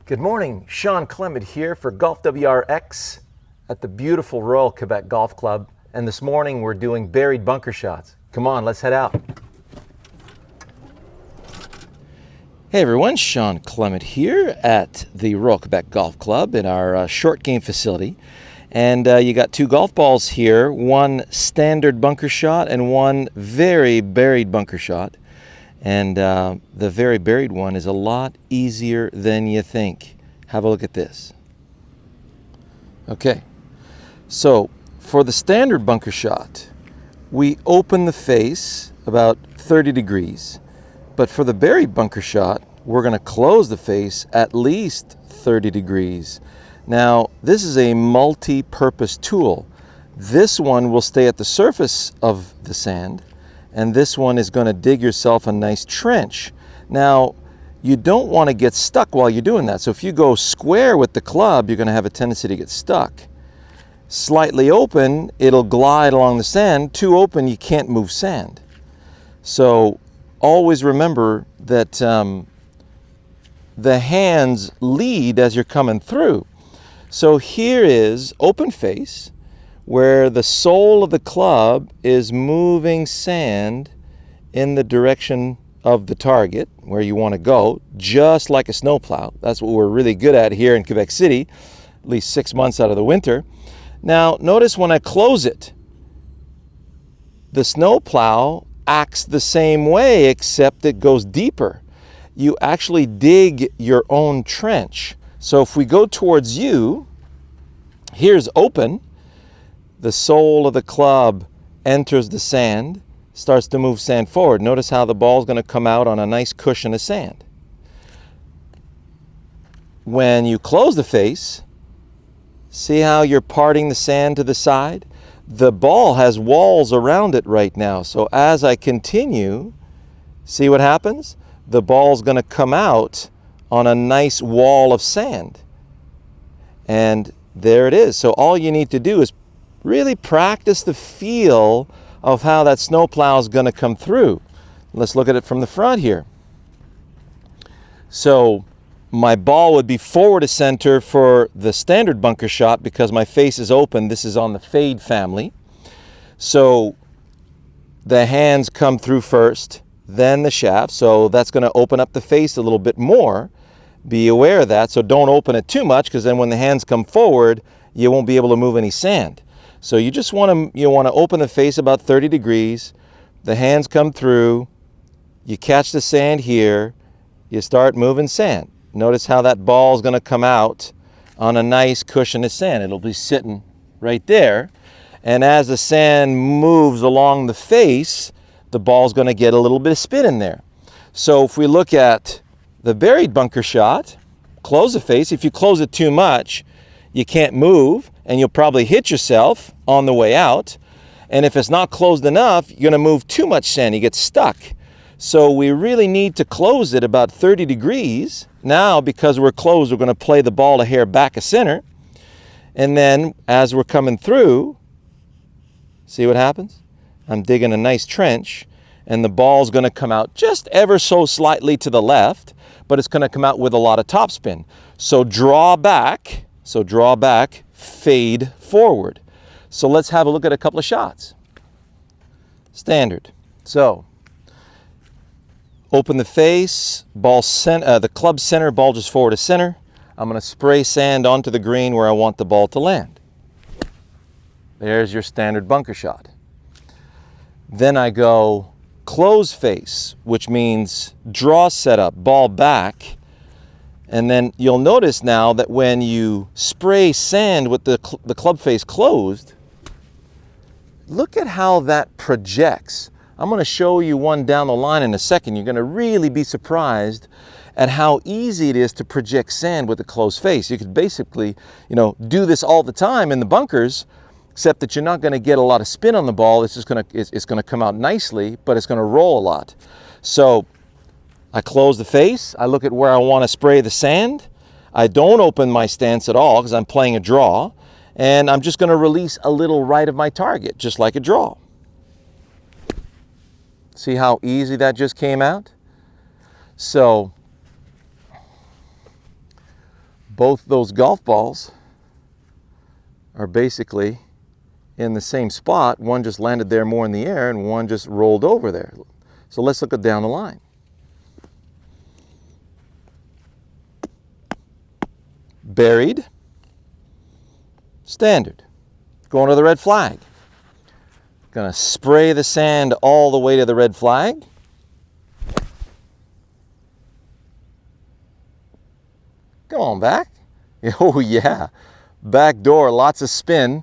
Good morning, Shawn Clement here for Golf WRX at the beautiful Royal Quebec Golf Club, and this morning we're doing buried bunker shots. Come on, let's head out. Hey everyone, Shawn Clement here at the Royal Quebec Golf Club in our short game facility, and you got two golf balls here, one standard bunker shot and one very buried bunker shot. And the very buried one is a lot easier than you think. Have a look at this. Okay, so for the standard bunker shot, we open the face about 30 degrees. But for the buried bunker shot, we're going to close the face at least 30 degrees. Now, this is a multi-purpose tool. This one will stay at the surface of the sand, and this one is going to dig yourself a nice trench. Now, you don't want to get stuck while you're doing that. So if you go square with the club, you're going to have a tendency to get stuck. Slightly open, it'll glide along the sand. Too open, you can't move sand. So always remember that the hands lead as you're coming through. So here is open face, where the sole of the club is moving sand in the direction of the target where you want to go, just like a snowplow. That's what we're really good at here in Quebec City, at least 6 months out of the winter. Now, notice when I close it, the snowplow acts the same way, except it goes deeper. You actually dig your own trench. So if we go towards you, here's open. The sole of the club enters the sand, starts to move sand forward. Notice how the ball is going to come out on a nice cushion of sand. When you close the face, see how you're parting the sand to the side? The ball has walls around it right now. So as I continue, see what happens? The ball's going to come out on a nice wall of sand. And there it is. So all you need to do is really practice the feel of how that snowplow is going to come through. Let's look at it from the front here. So my ball would be forward of center for the standard bunker shot because my face is open. This is on the fade family. So the hands come through first, then the shaft. So that's going to open up the face a little bit more. Be aware of that. So don't open it too much, because then when the hands come forward, you won't be able to move any sand. So you just want to open the face about 30 degrees. The hands come through. You catch the sand here. You start moving sand. Notice how that ball is going to come out on a nice cushion of sand. It'll be sitting right there. And as the sand moves along the face, the ball is going to get a little bit of spin in there. So if we look at the buried bunker shot, close the face. If you close it too much, you can't move, and you'll probably hit yourself on the way out. And if it's not closed enough, you're going to move too much sand. You get stuck. So we really need to close it about 30 degrees. Now, because we're closed, we're going to play the ball a hair back of center. And then as we're coming through, see what happens? I'm digging a nice trench, and the ball's going to come out just ever so slightly to the left, but it's going to come out with a lot of topspin. So draw back. Fade forward. So let's have a look at a couple of shots. Standard. So open the face, ball the club center, ball just forward to center. I'm going to spray sand onto the green where I want the ball to land. There's your standard bunker shot. Then I go close face, which means draw setup, ball back. And then you'll notice now that when you spray sand with the club face closed, look at how that projects. I'm going to show you one down the line in a second. You're going to really be surprised at how easy it is to project sand with a closed face. You could basically, do this all the time in the bunkers, except that you're not going to get a lot of spin on the ball. It's just going to come out nicely, but it's going to roll a lot. So I close the face. I look at where I want to spray the sand. I don't open my stance at all because I'm playing a draw. And I'm just going to release a little right of my target, just like a draw. See how easy that just came out? So both those golf balls are basically in the same spot. One just landed there more in the air and one just rolled over there. So let's look at down the line. Buried, standard. Going to the red flag. Gonna spray the sand all the way to the red flag. Come on back. Oh yeah, back door, lots of spin.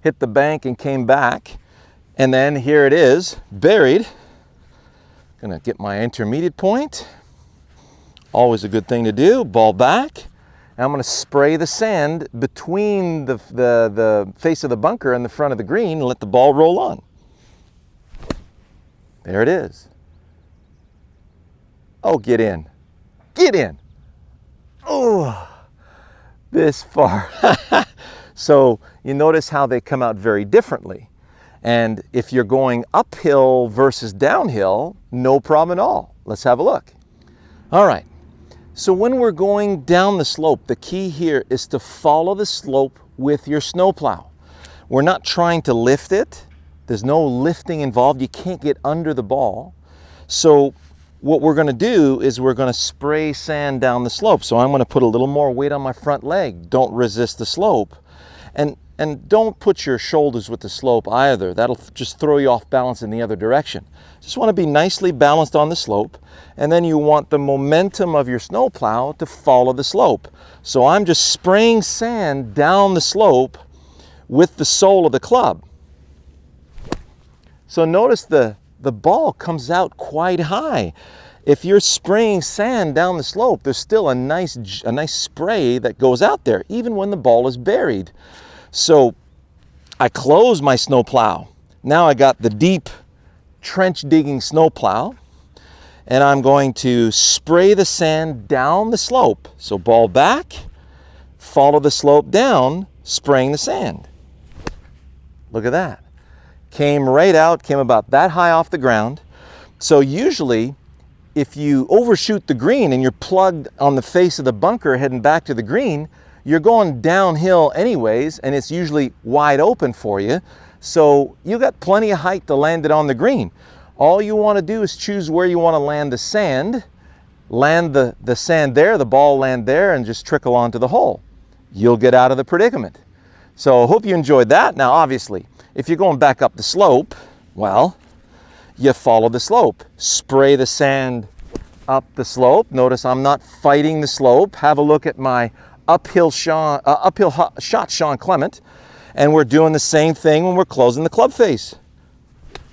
Hit the bank and came back. And then here it is, buried. Gonna get my intermediate point. Always a good thing to do, ball back. And I'm gonna spray the sand between the face of the bunker and the front of the green and let the ball roll on. There it is. Oh, get in. Get in. Oh, this far. So you notice how they come out very differently. And if you're going uphill versus downhill, no problem at all. Let's have a look. All right. So when we're going down the slope, the key here is to follow the slope with your snowplow. We're not trying to lift it. There's no lifting involved. You can't get under the ball. So what we're going to do is we're going to spray sand down the slope. So I'm going to put a little more weight on my front leg. Don't resist the slope. And don't put your shoulders with the slope either. That'll just throw you off balance in the other direction. Just want to be nicely balanced on the slope, and then you want the momentum of your snowplow to follow the slope. So I'm just spraying sand down the slope with the sole of the club. So notice the ball comes out quite high. If you're spraying sand down the slope, there's still a nice spray that goes out there, even when the ball is buried. So I close my snowplow. Now I got the deep trench digging snowplow, and I'm going to spray the sand down the slope. So ball back, follow the slope down, spraying the sand. Look at that. Came right out, came about that high off the ground. So usually if you overshoot the green and you're plugged on the face of the bunker heading back to the green, you're going downhill anyways, and it's usually wide open for you. So you got plenty of height to land it on the green. All you want to do is choose where you want to land the sand. Land the sand there, the ball land there, and just trickle onto the hole. You'll get out of the predicament. So I hope you enjoyed that. Now obviously, if you're going back up the slope, well, you follow the slope. Spray the sand up the slope. Notice I'm not fighting the slope. Have a look at my uphill shot Shawn Clement, and we're doing the same thing when we're closing the club face.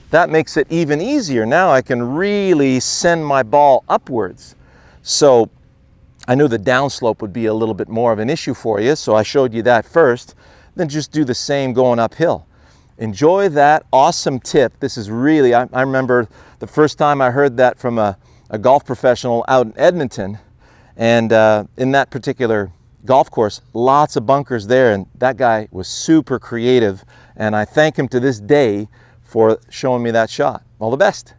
That makes it even easier. Now I can really send my ball upwards. So I knew the downslope would be a little bit more of an issue for you, so I showed you that first. Then just do the same going uphill. Enjoy that awesome tip. This is really, I remember the first time I heard that from a golf professional out in Edmonton, and in that particular golf course, lots of bunkers there, and that guy was super creative, and I thank him to this day for showing me that shot. All the best.